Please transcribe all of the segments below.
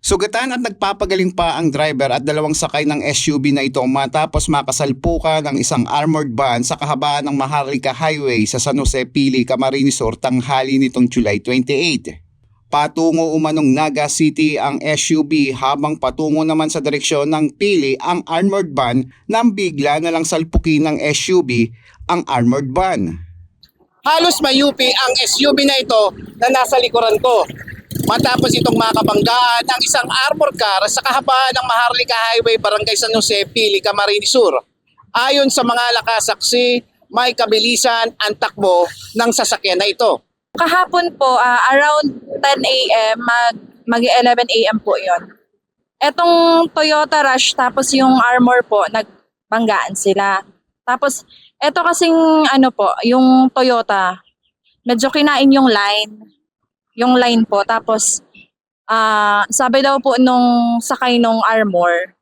Sugatan at nagpapagaling pa ang driver at dalawang sakay ng SUV na ito matapos makasalpukan ng isang armored van sa kahabaan ng Maharlika Highway sa San Jose, Pili, Camarines Sur tanghali nitong July 28. Patungo umanong Naga City ang SUV habang patungo naman sa direksyon ng Pili ang armored van nang bigla na lang salpukin ng SUV ang armored van. Halos mayupi ang SUV na ito na nasa likuran ko. Matapos itong makabanggaan ng isang armored car sa kahabaan ng Maharlika Highway, Barangay San Jose, Pili, Camarines Sur. Ayon sa mga nakasaksi, may kabilisan ang takbo ng sasakyan na ito. Kahapon po, around 10 a.m., mag-11 a.m. po yon. Etong Toyota Rush, tapos yung Armor po, nagbanggaan sila. Tapos, eto kasing yung Toyota, medyo kinain yung line po. Tapos, sabi daw po nung sakay nung Armor,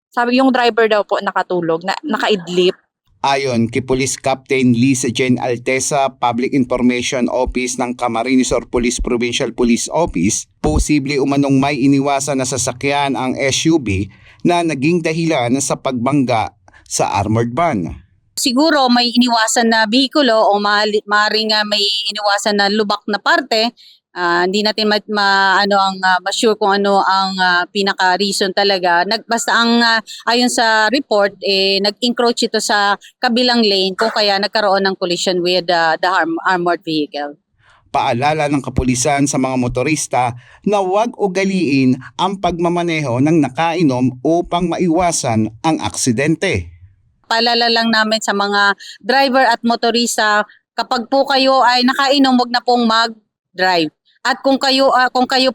sabi yung driver daw po nakatulog, nakaidlip. Ayon kay Police Captain Lisa Jane Altesa, Public Information Office ng Camarines Sur Police Provincial Police Office, posible umanong may iniwasan na sasakyan ang SUV na naging dahilan sa pagbangga sa armored van. Siguro may iniwasan na bihikulo o maaaring may iniwasan na lubak na parte. Hindi natin ma-sure kung ano ang pinaka-reason talaga. Basta ayon sa report, nag-encroach ito sa kabilang lane kung kaya nagkaroon ng collision with the armored vehicle. Paalala ng kapulisan sa mga motorista na huwag ugaliin ang pagmamaneho ng nakainom upang maiwasan ang aksidente. Paalala lang namin sa mga driver at motorista, kapag po kayo ay nakainom, wag na pong mag-drive. At kung kayo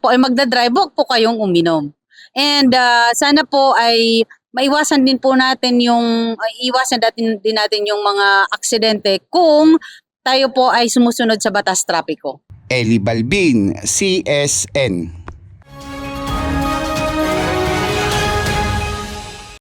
po ay magda-drive, wag po kayong uminom. And sana po ay maiwasan din po natin din natin yung mga aksidente kung tayo po ay sumusunod sa batas trapiko. Eli Balbin, CSN.